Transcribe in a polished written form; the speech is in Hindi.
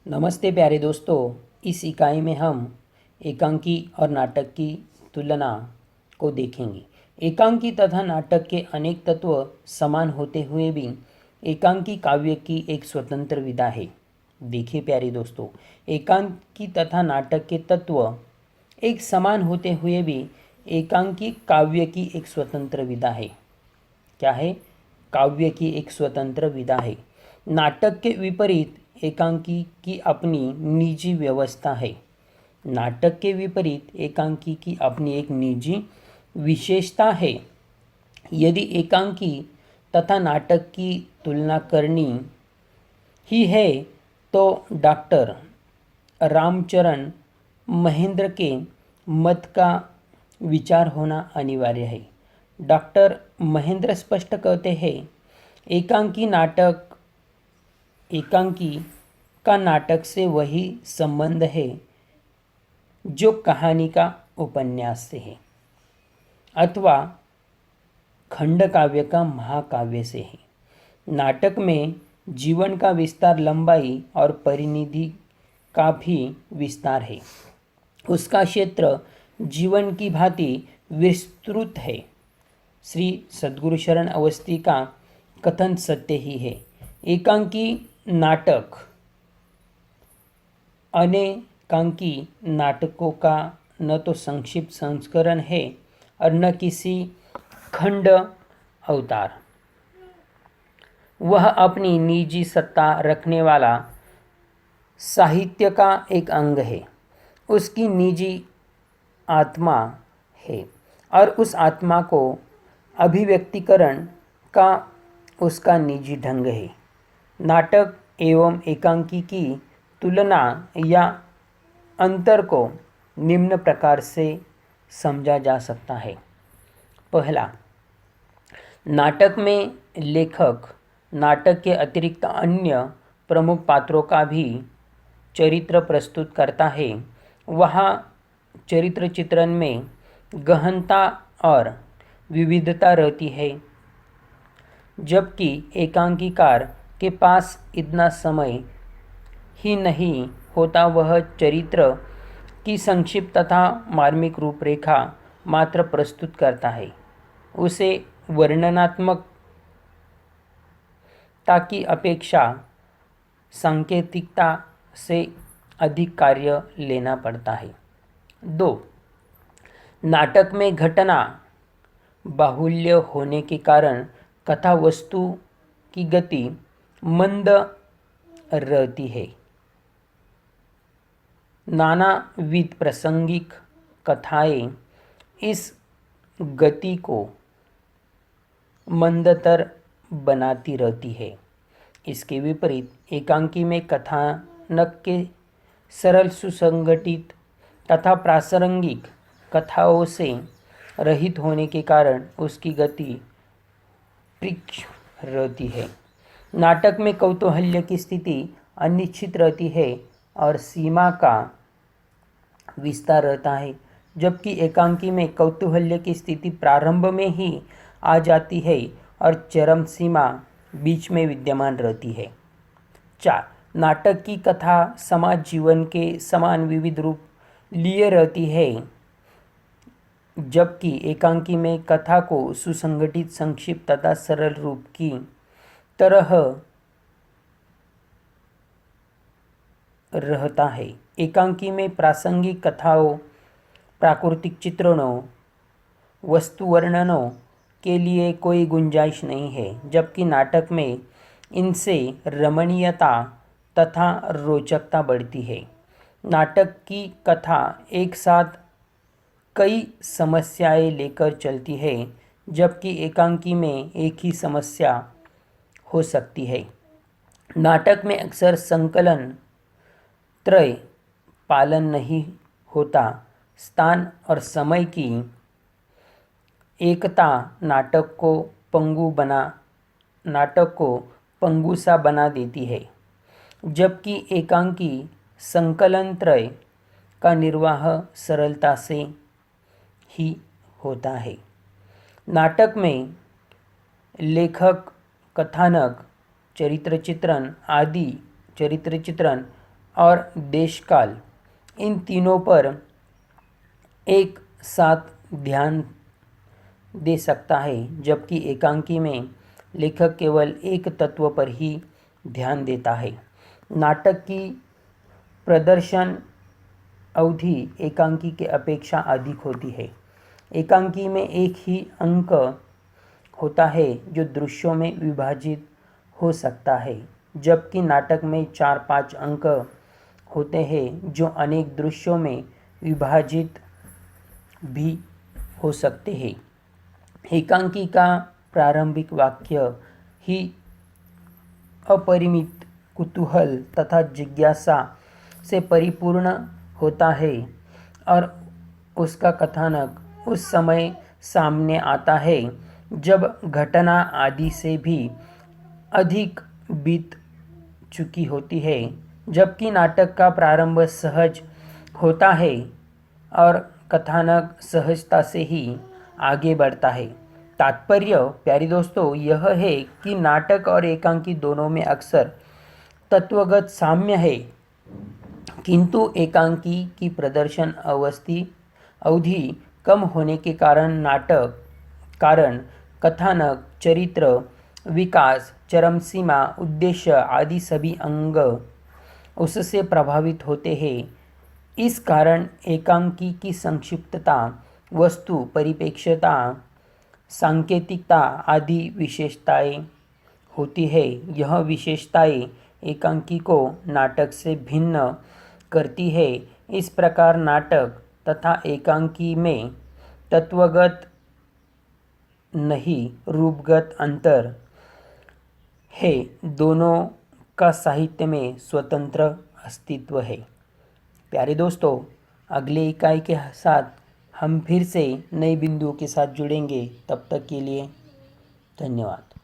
नमस्ते प्यारे दोस्तों। इस इकाई में हम एकांकी और नाटक की तुलना को देखेंगे। एकांकी तथा नाटक के अनेक तत्व समान होते हुए भी एकांकी काव्य की एक स्वतंत्र विधा है। देखिए प्यारे दोस्तों, एकांकी तथा नाटक के तत्व एक समान होते हुए भी एकांकी काव्य की एक स्वतंत्र विधा है। क्या है? काव्य की एक स्वतंत्र विधा है। नाटक के विपरीत एकांकी की अपनी निजी व्यवस्था है। नाटक के विपरीत एकांकी की अपनी एक निजी विशेषता है। यदि एकांकी तथा नाटक की तुलना करनी ही है तो डॉक्टर रामचरण महेंद्र के मत का विचार होना अनिवार्य है। डॉक्टर महेंद्र स्पष्ट कहते हैं, एकांकी का नाटक से वही संबंध है जो कहानी का उपन्यास से है अथवा खंड काव्य का महाकाव्य से है। नाटक में जीवन का विस्तार लंबाई और परिनिधि का भी विस्तार है। उसका क्षेत्र जीवन की भांति विस्तृत है। श्री सद्गुरु शरण अवस्थी का कथन सत्य ही है। एकांकी नाटक अनेकांकी नाटकों का न तो संक्षिप्त संस्करण है और न किसी खंड अवतार। वह अपनी निजी सत्ता रखने वाला साहित्य का एक अंग है। उसकी निजी आत्मा है और उस आत्मा को अभिव्यक्तिकरण का उसका निजी ढंग है। नाटक एवं एकांकी की तुलना या अंतर को निम्न प्रकार से समझा जा सकता है। पहला, नाटक में लेखक नाटक के अतिरिक्त अन्य प्रमुख पात्रों का भी चरित्र प्रस्तुत करता है। वहाँ चरित्र चित्रण में गहनता और विविधता रहती है, जबकि एकांकीकार के पास इतना समय ही नहीं होता। वह चरित्र की संक्षिप्त तथा मार्मिक रूपरेखा मात्र प्रस्तुत करता है। उसे वर्णनात्मकता की अपेक्षा सांकेतिकता से अधिक कार्य लेना पड़ता है। 2. नाटक में घटना बाहुल्य होने के कारण कथा वस्तु की गति मंद रहती है। नानाविध प्रासंगिक कथाएं इस गति को मंदतर बनाती रहती है। इसके विपरीत एकांकी में कथानक के सरल सुसंगठित तथा प्रासंगिक कथाओं से रहित होने के कारण उसकी गति तीक्ष्ण रहती है। नाटक में कौतूहल्य की स्थिति अनिश्चित रहती है और सीमा का विस्तार रहता है, जबकि एकांकी में कौतूहल्य की स्थिति प्रारंभ में ही आ जाती है और चरम सीमा बीच में विद्यमान रहती है। 4. नाटक की कथा समाज जीवन के समान विविध रूप लिए रहती है, जबकि एकांकी में कथा को सुसंगठित, संक्षिप्त तथा सरल रूप की तरह रहता है। एकांकी में प्रासंगिक कथाओं, प्राकृतिक चित्रणों, वस्तु वर्णनों के लिए कोई गुंजाइश नहीं है, जबकि नाटक में इनसे रमणीयता तथा रोचकता बढ़ती है। नाटक की कथा एक साथ कई समस्याएं लेकर चलती है, जबकि एकांकी में एक ही समस्या हो सकती है। नाटक में अक्सर संकलन त्रय पालन नहीं होता। स्थान और समय की एकता नाटक को पंगु सा बना देती है, जबकि एकांकी संकलन त्रय का निर्वाह सरलता से ही होता है। नाटक में लेखक कथानक, चरित्र चित्रण और देशकाल, इन तीनों पर एक साथ ध्यान दे सकता है, जबकि एकांकी में लेखक केवल एक तत्व पर ही ध्यान देता है। नाटक की प्रदर्शन अवधि एकांकी के अपेक्षा अधिक होती है। एकांकी में एक ही अंक होता है जो दृश्यों में विभाजित हो सकता है, जबकि नाटक में 4-5 अंक होते हैं जो अनेक दृश्यों में विभाजित भी हो सकते हैं। एकांकी का प्रारंभिक वाक्य ही अपरिमित कुतूहल तथा जिज्ञासा से परिपूर्ण होता है और उसका कथानक उस समय सामने आता है जब घटना आदि से भी अधिक बीत चुकी होती है, जबकि नाटक का प्रारंभ सहज होता है और कथानक सहजता से ही आगे बढ़ता है। तात्पर्य प्यारे दोस्तों यह है कि नाटक और एकांकी दोनों में अक्सर तत्वगत साम्य है, किंतु एकांकी की प्रदर्शन अवधि कम होने के कारण कथानक, चरित्र विकास, चरम सीमा, उद्देश्य आदि सभी अंग उससे प्रभावित होते हैं। इस कारण एकांकी की संक्षिप्तता, वस्तु परिप्रेक्ष्यता, सांकेतिकता आदि विशेषताएं होती है। यह विशेषताएं एकांकी को नाटक से भिन्न करती है। इस प्रकार नाटक तथा एकांकी में तत्वगत नहीं रूपगत अंतर है। दोनों का साहित्य में स्वतंत्र अस्तित्व है। प्यारे दोस्तों, अगले इकाई के साथ हम फिर से नए बिंदुओं के साथ जुड़ेंगे। तब तक के लिए धन्यवाद।